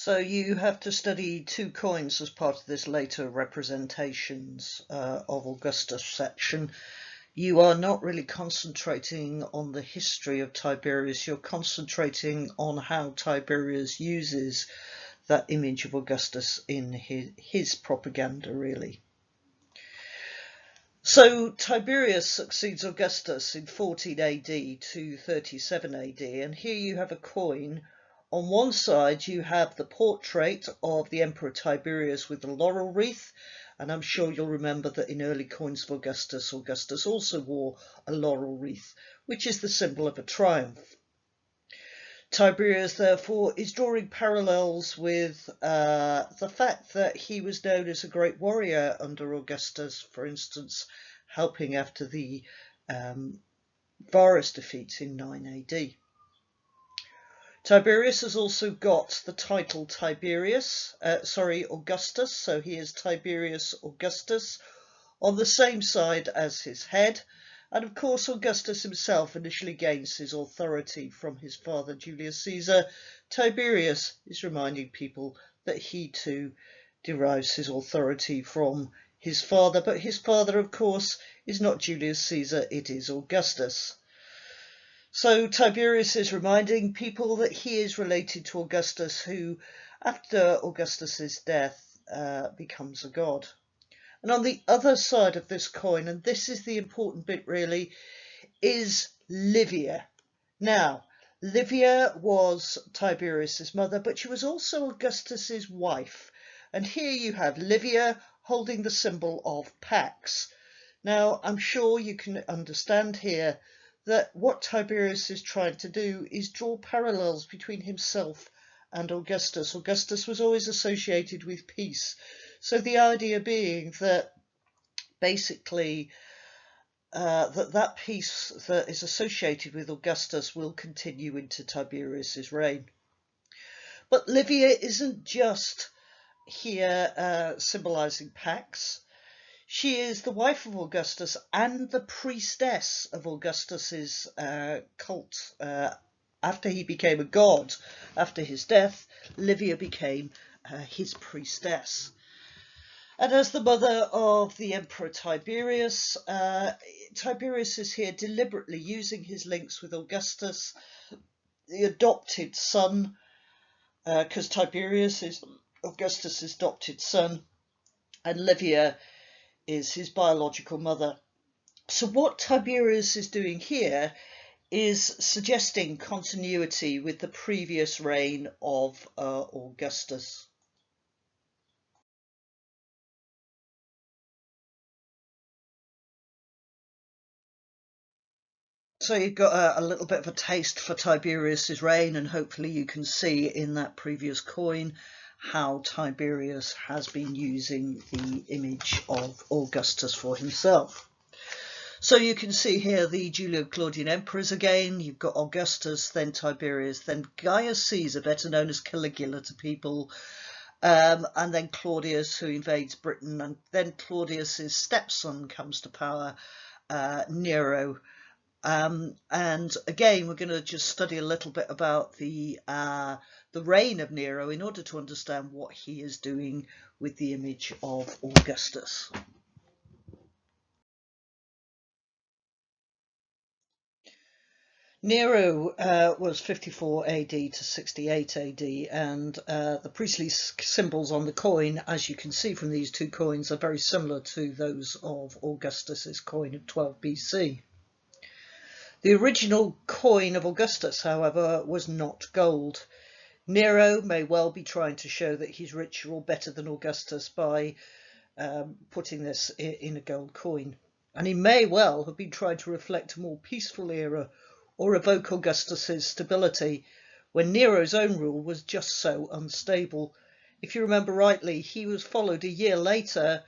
So you have to study two coins as part of this later representations of Augustus section. You are not really concentrating on the history of Tiberius, you're concentrating on how Tiberius uses that image of Augustus in his propaganda, really. So Tiberius succeeds Augustus in 14 AD to 37 AD, and here you have a coin. On one side you have the portrait of the Emperor Tiberius with the laurel wreath, and I'm sure you'll remember that in early coins of Augustus, Augustus also wore a laurel wreath, which is the symbol of a triumph. Tiberius, therefore, is drawing parallels with the fact that he was known as a great warrior under Augustus, for instance, helping after the Varus defeats in 9 AD. Tiberius has also got the title Augustus, so he is Tiberius Augustus on the same side as his head. And of course, Augustus himself initially gains his authority from his father Julius Caesar. Tiberius is reminding people that he too derives his authority from his father, but his father, of course, is not Julius Caesar, it is Augustus. So Tiberius is reminding people that he is related to Augustus, who, after Augustus's death, becomes a god. And on the other side of this coin, and this is the important bit really, is Livia. Now, Livia was Tiberius's mother, but she was also Augustus's wife. And here you have Livia holding the symbol of Pax. Now, I'm sure you can understand here that what Tiberius is trying to do is draw parallels between himself and Augustus. Augustus was always associated with peace. So the idea being that basically that peace that is associated with Augustus will continue into Tiberius's reign. But Livia isn't just here symbolizing Pax. She is the wife of Augustus and the priestess of Augustus's cult. After he became a god, after his death, Livia became his priestess. And as the mother of the Emperor Tiberius, Tiberius is here deliberately using his links with Augustus, the adopted son, because Tiberius is Augustus's adopted son, and Livia is his biological mother. So what Tiberius is doing here is suggesting continuity with the previous reign of Augustus. So you've got a little bit of a taste for Tiberius's reign, and hopefully you can see in that previous coin how Tiberius has been using the image of Augustus for himself. So you can see here the Julio-Claudian emperors again. You've got Augustus, then Tiberius, then Gaius Caesar, better known as Caligula to people, and then Claudius, who invades Britain, and then Claudius's stepson comes to power, Nero. And again, we're going to just study a little bit about the reign of Nero in order to understand what he is doing with the image of Augustus. Nero was 54 AD to 68 AD, and the priestly symbols on the coin, as you can see from these two coins, are very similar to those of Augustus's coin of 12 BC. The original coin of Augustus, however, was not gold. Nero may well be trying to show that he's richer or better than Augustus by putting this in a gold coin. And he may well have been trying to reflect a more peaceful era or evoke Augustus's stability when Nero's own rule was just so unstable. If you remember rightly, he was followed a year later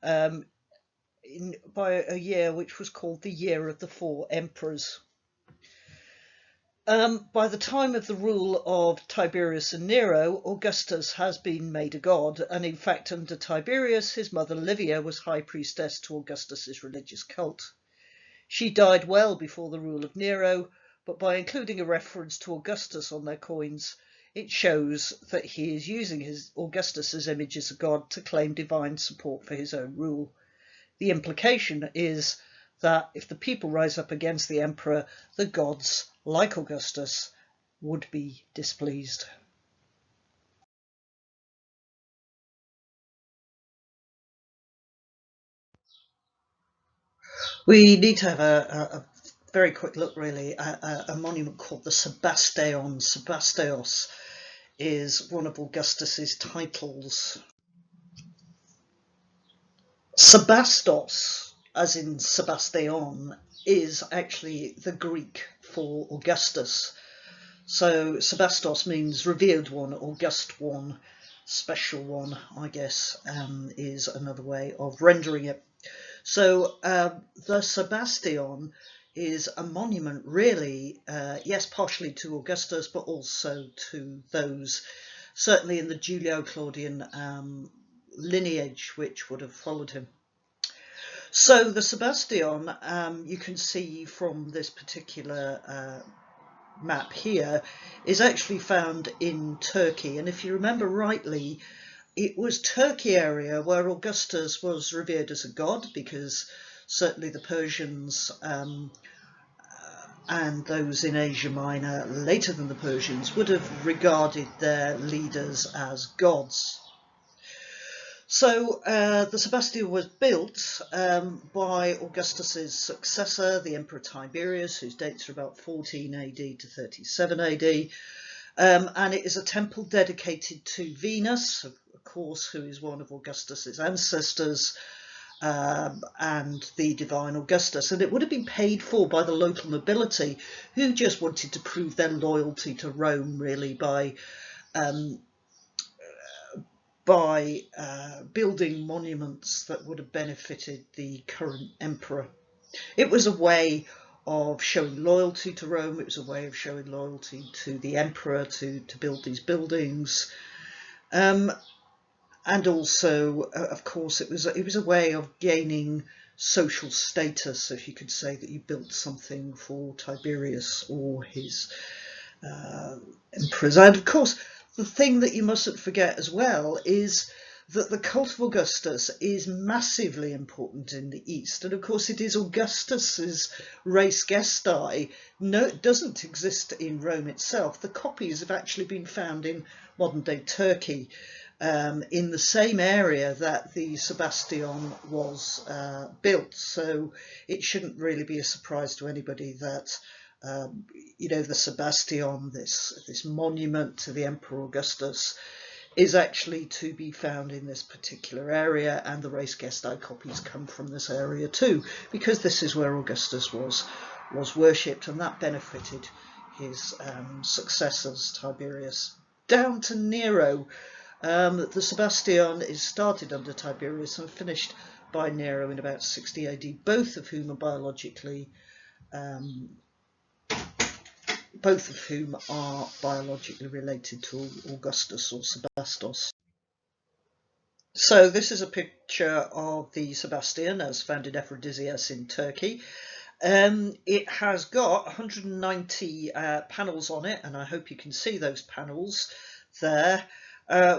by a year which was called the Year of the Four Emperors. By the time of the rule of Tiberius and Nero, Augustus has been made a god, and in fact under Tiberius, his mother Livia was high priestess to Augustus's religious cult. She died well before the rule of Nero, but by including a reference to Augustus on their coins, it shows that he is using his Augustus's image as a god to claim divine support for his own rule. The implication is that if the people rise up against the emperor, the gods, like Augustus, would be displeased. We need to have a very quick look, really, at a monument called the Sebasteion. Sebasteios is one of Augustus's titles. Sebastos, as in Sebasteion, is actually the Greek for Augustus. So Sebastos means revered one, august one, special one, I guess, is another way of rendering it. So the Sebasteion is a monument, really, yes, partially to Augustus, but also to those, certainly in the Julio-Claudian lineage, which would have followed him. So the Sebasteion, you can see from this particular map here, is actually found in Turkey. And if you remember rightly, it was Turkey area where Augustus was revered as a god, because certainly the Persians and those in Asia Minor later than the Persians would have regarded their leaders as gods. So the Sebasteion was built by Augustus's successor, the Emperor Tiberius, whose dates are about 14 AD to 37 AD. And it is a temple dedicated to Venus, of course, who is one of Augustus's ancestors, and the divine Augustus. And it would have been paid for by the local nobility, who just wanted to prove their loyalty to Rome, really, by building monuments that would have benefited the current emperor. It was a way of showing loyalty to Rome. It was a way of showing loyalty to the emperor to build these buildings. And also, of course, it was a way of gaining social status, if you could say that you built something for Tiberius or his emperors. And of course, the thing that you mustn't forget as well is that the cult of Augustus is massively important in the East. And of course, it is Augustus's res gestae. No, it doesn't exist in Rome itself. The copies have actually been found in modern day Turkey, in the same area that the Sebasteion was built. So it shouldn't really be a surprise to anybody that the Sebasteion, this monument to the Emperor Augustus, is actually to be found in this particular area, and the res gestae copies come from this area too, because this is where Augustus was worshipped, and that benefited his successors, Tiberius. Down to Nero. The Sebasteion is started under Tiberius and finished by Nero in about 60 AD, both of whom are biologically related to Augustus or Sebastos. So this is a picture of the Sebasteion as found in Aphrodisias in Turkey. It has got 190 panels on it, and I hope you can see those panels there,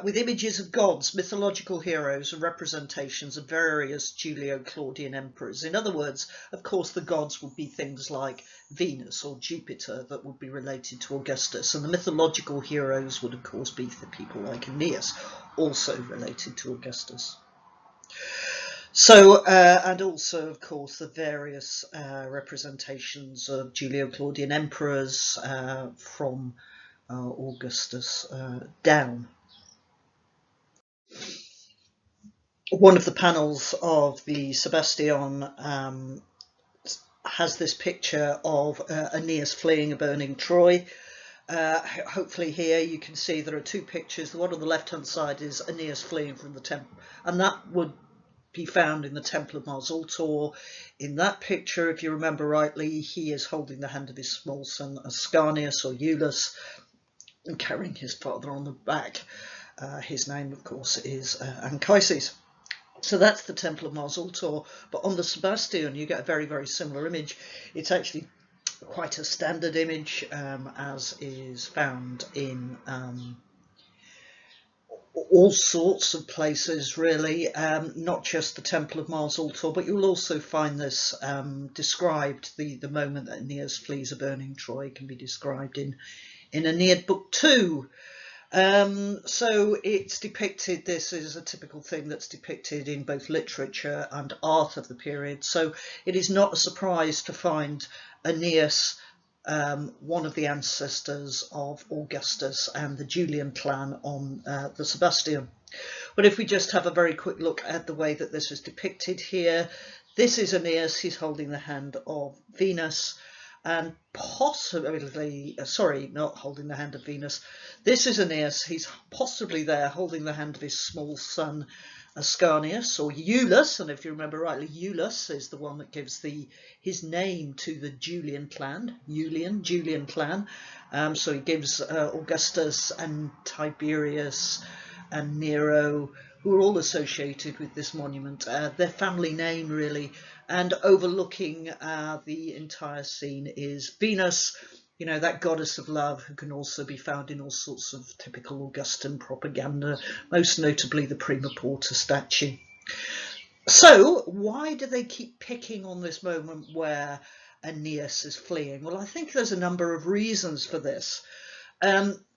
with images of gods, mythological heroes, and representations of various Julio-Claudian emperors. In other words, of course, the gods would be things like Venus or Jupiter that would be related to Augustus, and the mythological heroes would, of course, be the people like Aeneas, also related to Augustus. So, and also, of course, the various representations of Julio-Claudian emperors from Augustus down. One of the panels of the Sebasteion has this picture of Aeneas fleeing a burning Troy. Hopefully here you can see there are two pictures. The one on the left hand side is Aeneas fleeing from the temple, and that would be found in the Temple of Mars Ultor. In that picture, if you remember rightly, he is holding the hand of his small son Ascanius or Iulus and carrying his father on the back. His name, of course, is Anchises. So that's the Temple of Mars Ultor, but on the Sebasteion you get a very, very similar image. It's actually quite a standard image, as is found in all sorts of places, really, not just the Temple of Mars altar, but you'll also find this described, the moment that Aeneas flees a burning Troy can be described in Aeneid Book 2. So it's depicted, this is a typical thing that's depicted in both literature and art of the period, so it is not a surprise to find Aeneas one of the ancestors of Augustus and the Julian clan on the Sebasteion. But if we just have a very quick look at the way that this is depicted here, this is Aeneas, he's holding the hand of Venus, and possibly, sorry, not holding the hand of Venus, this is Aeneas, he's possibly there holding the hand of his small son Ascanius, or Iulus, and if you remember rightly, Iulus is the one that gives his name to the Julian clan, Julian clan. So he gives Augustus and Tiberius and Nero, who are all associated with this monument, their family name really, and overlooking the entire scene is Venus, you know, that goddess of love, who can also be found in all sorts of typical Augustan propaganda, most notably the Prima Porta statue. So why do they keep picking on this moment where Aeneas is fleeing? Well, I think there's a number of reasons for this.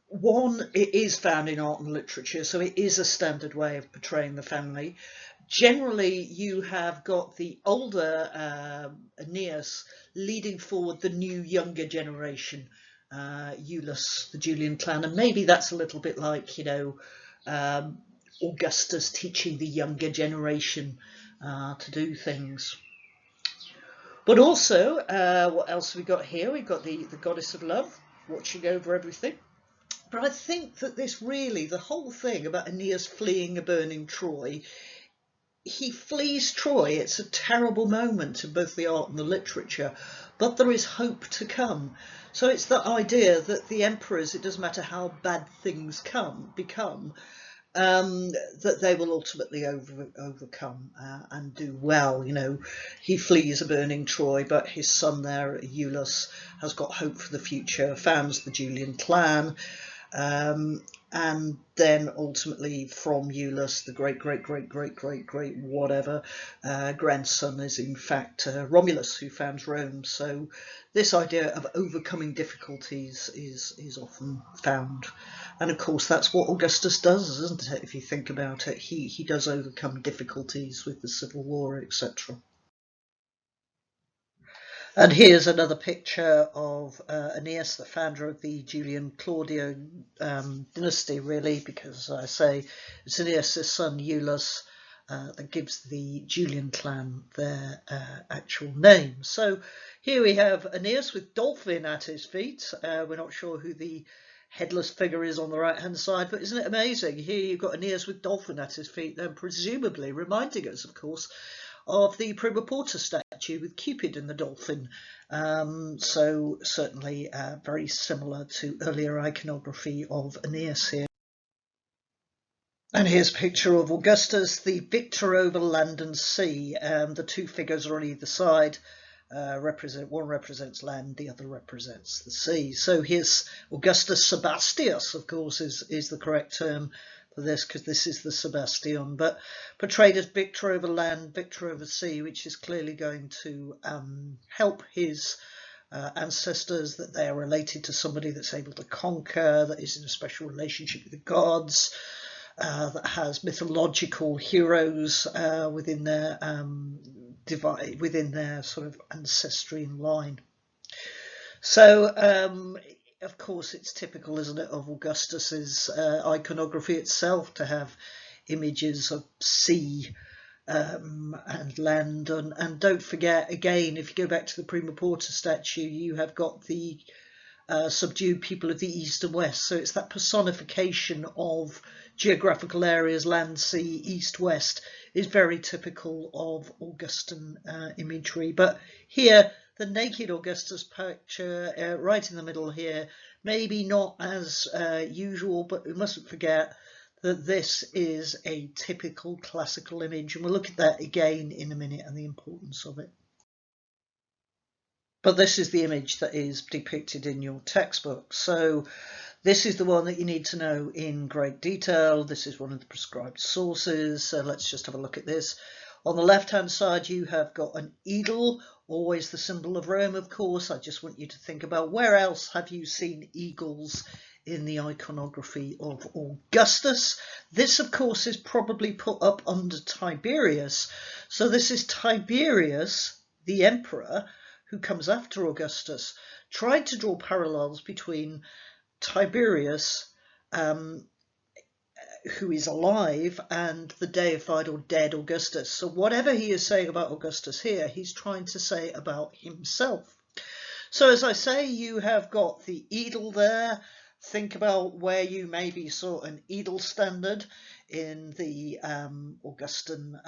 One, it is found in art and literature, so it is a standard way of portraying the family. Generally, you have got the older Aeneas leading forward the new younger generation, Iulus, the Julian clan, and maybe that's a little bit like, you know, Augustus teaching the younger generation to do things. But also, what else have we got here? We've got the goddess of love watching over everything. But I think that this really, the whole thing about Aeneas fleeing a burning Troy, he flees Troy. It's a terrible moment in both the art and the literature, but there is hope to come. So it's the idea that the emperors, it doesn't matter how bad things become, that they will ultimately overcome and do well. You know, he flees a burning Troy, but his son there, Iulus, has got hope for the future, founds the Julian clan. And then ultimately from Iulus, the great whatever grandson is in fact Romulus, who founds Rome. So this idea of overcoming difficulties is often found, and of course that's what Augustus does, isn't it? If you think about it, he does overcome difficulties with the civil war, etc. And here's another picture of Aeneas, the founder of the Julian Claudio dynasty, really, because I say it's Aeneas' son Iulus that gives the Julian clan their actual name. So here we have Aeneas with Dolphin at his feet. We're not sure who the headless figure is on the right hand side, but isn't it amazing? Here you've got Aeneas with Dolphin at his feet, then presumably reminding us, of course, of the Prima Porta statue with Cupid and the dolphin. So certainly very similar to earlier iconography of Aeneas here. And here's a picture of Augustus, the victor over land and sea. The two figures are on either side. One represents land, the other represents the sea. So here's Augustus Sebastius, of course, is the correct term for this, because this is the Sebasteion, but portrayed as victor over land, victor over sea, which is clearly going to help his ancestors, that they are related to somebody that's able to conquer, that is in a special relationship with the gods, that has mythological heroes within their sort of ancestry line. So of course it's typical, isn't it, of Augustus's iconography itself to have images of sea and land, and don't forget, again, if you go back to the Prima Porta statue, you have got the subdued people of the east and west, so it's that personification of geographical areas, land, sea, east, west, is very typical of Augustan imagery. But here, the naked Augustus picture right in the middle here, maybe not as usual, but we mustn't forget that this is a typical classical image, and we'll look at that again in a minute and the importance of it. But this is the image that is depicted in your textbook. So this is the one that you need to know in great detail. This is one of the prescribed sources. So let's just have a look at this. On the left-hand side, you have got an eagle, always the symbol of Rome, of course. I just want you to think about where else have you seen eagles in the iconography of Augustus. This, of course, is probably put up under Tiberius. So this is Tiberius, the emperor, who comes after Augustus, tried to draw parallels between Tiberius, who is alive, and the deified or dead Augustus. So whatever he is saying about Augustus here, he's trying to say about himself. So as I say, you have got the eagle there. Think about where you maybe saw an eagle standard in the Augustan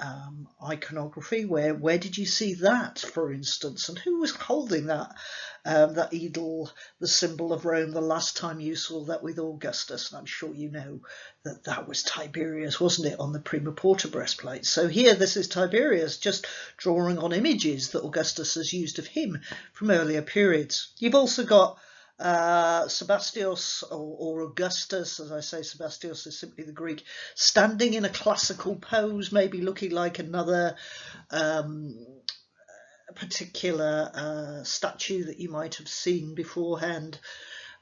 iconography. Where did you see that, for instance? And who was holding that eagle, the symbol of Rome, the last time you saw that with Augustus? And I'm sure you know that that was Tiberius, wasn't it, on the prima porta breastplate? So here, this is Tiberius just drawing on images that Augustus has used of him from earlier periods. You've also got Sebasteion or Augustus, as I say, Sebasteion is simply the Greek, standing in a classical pose, maybe looking like another particular statue that you might have seen beforehand.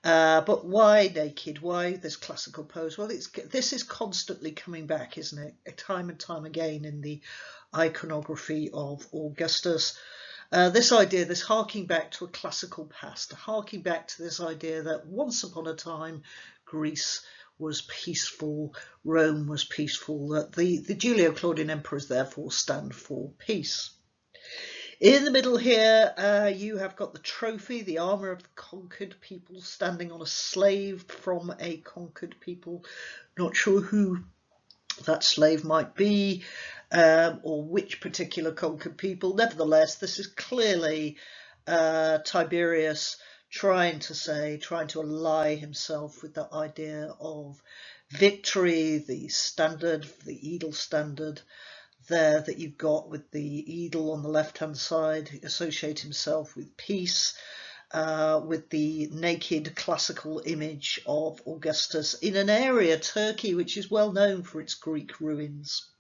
But why naked? Why this classical pose? Well, this is constantly coming back, isn't it? Time and time again in the iconography of Augustus. This idea, this harking back to a classical past, harking back to this idea that once upon a time Greece was peaceful, Rome was peaceful, that the Julio-Claudian emperors therefore stand for peace. In the middle here, you have got the trophy, the armour of the conquered people, standing on a slave from a conquered people. Not sure who that slave might be, or which particular conquered people. Nevertheless, this is clearly Tiberius trying to ally himself with that idea of victory, the standard, the eagle standard there that you've got with the eagle on the left-hand side, associate himself with peace, with the naked classical image of Augustus in an area, Turkey, which is well known for its Greek ruins.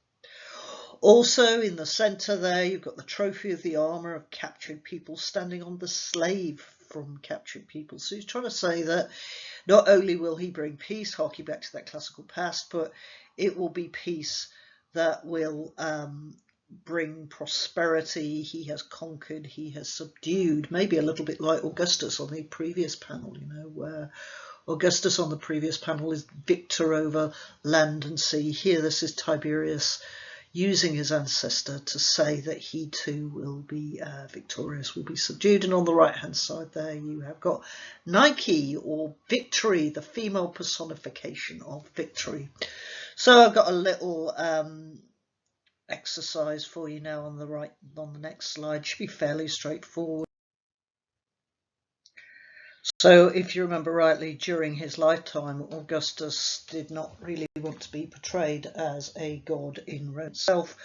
Also in the centre there, you've got the trophy of the armour of captured people standing on the slave from captured people. So he's trying to say that not only will he bring peace, harking back to that classical past, but it will be peace that will bring prosperity. He has conquered, he has subdued, maybe a little bit like Augustus on the previous panel, you know, where Augustus on the previous panel is victor over land and sea. Here this is Tiberius using his ancestor to say that he too will be victorious, will be subdued. And on the right hand side there you have got Nike, or victory, the female personification of victory. So I've got a little exercise for you now on the next slide. Should be fairly straightforward. So if you remember rightly, during his lifetime, Augustus did not really want to be portrayed as a god in Rome itself.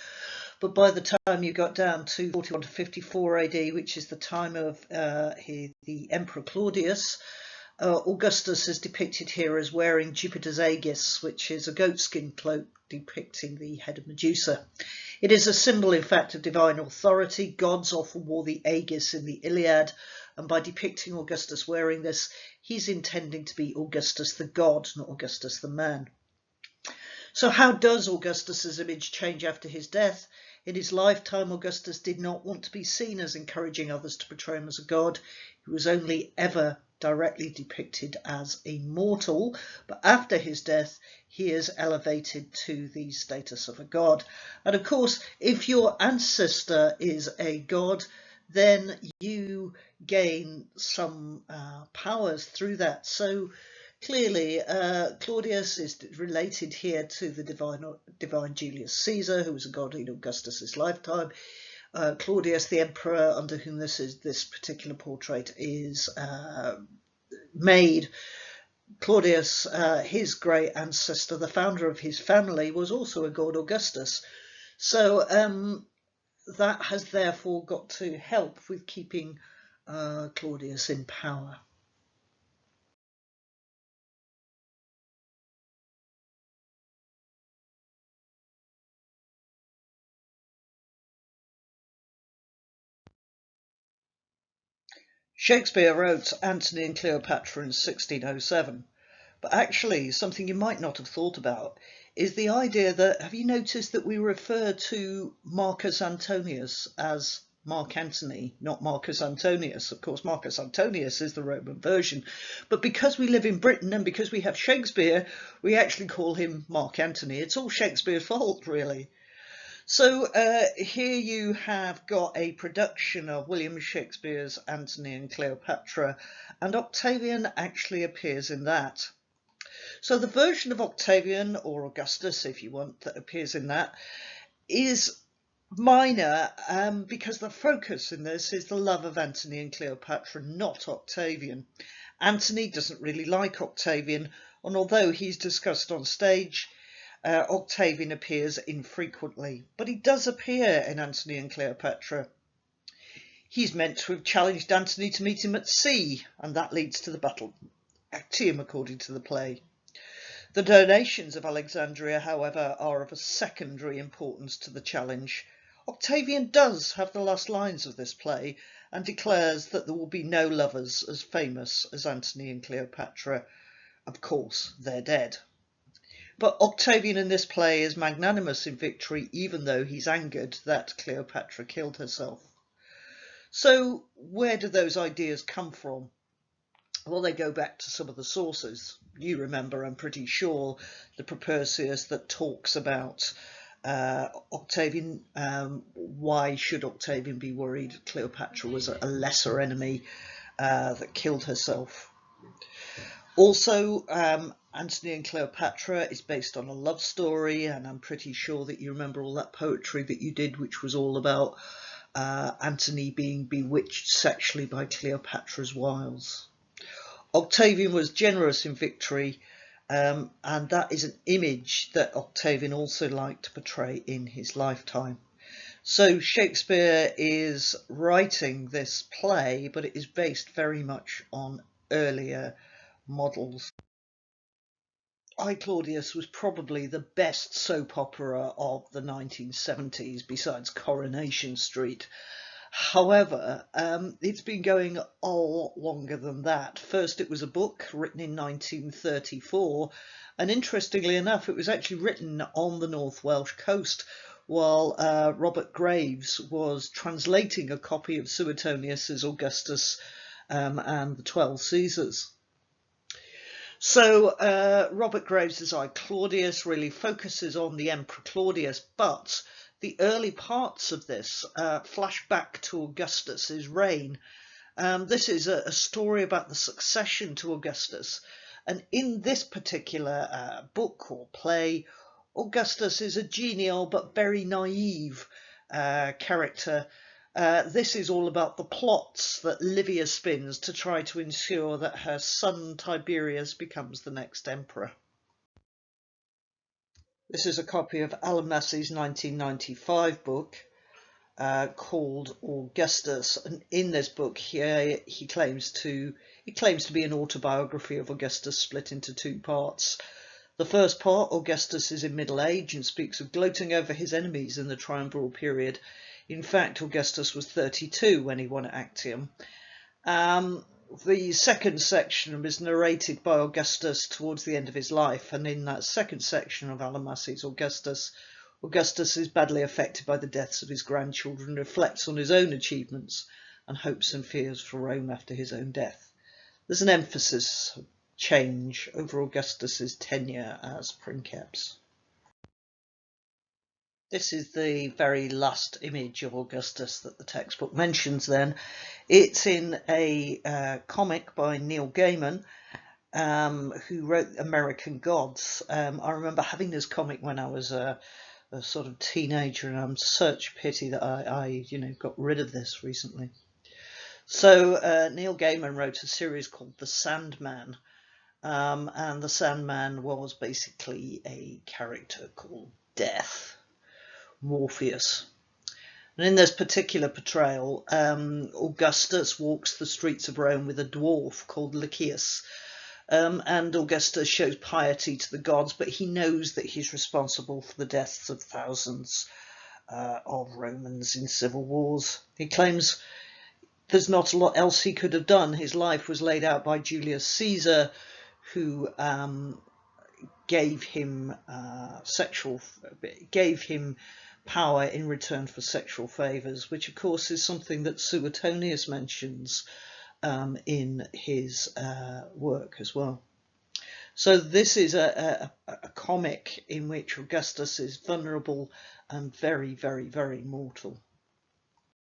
But by the time you got down to 41 to 54 AD, which is the time of the Emperor Claudius, Augustus is depicted here as wearing Jupiter's aegis, which is a goatskin cloak depicting the head of Medusa. It is a symbol, in fact, of divine authority. Gods often wore the aegis in the Iliad, and by depicting Augustus wearing this, he's intending to be Augustus the god, not Augustus the man. So how does Augustus's image change after his death? In his lifetime, Augustus did not want to be seen as encouraging others to portray him as a god. He was only ever directly depicted as a mortal, but after his death he is elevated to the status of a god. And of course, if your ancestor is a god, then you gain some powers through that. So clearly Claudius is related here to the divine Julius Caesar, who was a god in Augustus's lifetime. Claudius the Emperor, under whom this particular portrait is made. Claudius, his great ancestor, the founder of his family, was also a god, Augustus. So that has therefore got to help with keeping Claudius in power. Shakespeare wrote Antony and Cleopatra in 1607, but actually something you might not have thought about is the idea that, have you noticed that we refer to Marcus Antonius as Mark Antony, not Marcus Antonius? Of course, Marcus Antonius is the Roman version, but because we live in Britain and because we have Shakespeare, we actually call him Mark Antony. It's all Shakespeare's fault, really. So here you have got a production of William Shakespeare's Antony and Cleopatra, and Octavian actually appears in that. So the version of Octavian, or Augustus if you want, that appears in that is minor, because the focus in this is the love of Antony and Cleopatra, not Octavian. Antony doesn't really like Octavian, and although he's discussed on stage, Octavian appears infrequently, but he does appear in Antony and Cleopatra. He's meant to have challenged Antony to meet him at sea, and that leads to the battle, Actium, according to the play. The donations of Alexandria, however, are of a secondary importance to the challenge. Octavian does have the last lines of this play and declares that there will be no lovers as famous as Antony and Cleopatra. Of course, they're dead. But Octavian in this play is magnanimous in victory, even though he's angered that Cleopatra killed herself. So where do those ideas come from? Well, they go back to some of the sources. You remember, I'm pretty sure, the Propersius that talks about Octavian. Why should Octavian be worried? Cleopatra was a lesser enemy that killed herself. Also, Antony and Cleopatra is based on a love story, and I'm pretty sure that you remember all that poetry that you did, which was all about Antony being bewitched sexually by Cleopatra's wiles. Octavian was generous in victory, and that is an image that Octavian also liked to portray in his lifetime. So Shakespeare is writing this play, but it is based very much on earlier models. I, Claudius was probably the best soap opera of the 1970s besides Coronation Street. However, it's been going a lot longer than that. First, it was a book written in 1934, and interestingly enough, it was actually written on the North Welsh coast while Robert Graves was translating a copy of Suetonius's Augustus and the 12 Caesars. So Robert Graves' I, Claudius really focuses on the Emperor Claudius, but the early parts of this flash back to Augustus's reign. This is a story about the succession to Augustus, and in this particular book or play, Augustus is a genial but very naive character. This is all about the plots that Livia spins to try to ensure that her son Tiberius becomes the next emperor. This is a copy of Alan Massie's 1995 book called Augustus, and in this book he claims to be an autobiography of Augustus split into two parts. The first part, Augustus is in middle age and speaks of gloating over his enemies in the triumviral period. In fact, Augustus was 32 when he won at Actium. The second section is narrated by Augustus towards the end of his life, and in that second section of Alan Massie's Augustus, Augustus is badly affected by the deaths of his grandchildren, reflects on his own achievements and hopes and fears for Rome after his own death. There's an emphasis change over Augustus's tenure as princeps. This is the very last image of Augustus that the textbook mentions then. It's in a comic by Neil Gaiman, who wrote American Gods. I remember having this comic when I was a sort of teenager, and I'm such pity that I got rid of this recently. So Neil Gaiman wrote a series called The Sandman, and the Sandman was basically a character called Death, Morpheus. And in this particular portrayal, Augustus walks the streets of Rome with a dwarf called Lycius. And Augustus shows piety to the gods, but he knows that he's responsible for the deaths of thousands of Romans in civil wars. He claims there's not a lot else he could have done. His life was laid out by Julius Caesar, who gave him power in return for sexual favours, which of course is something that Suetonius mentions in his work as well. So this is a comic in which Augustus is vulnerable and very, very, very mortal.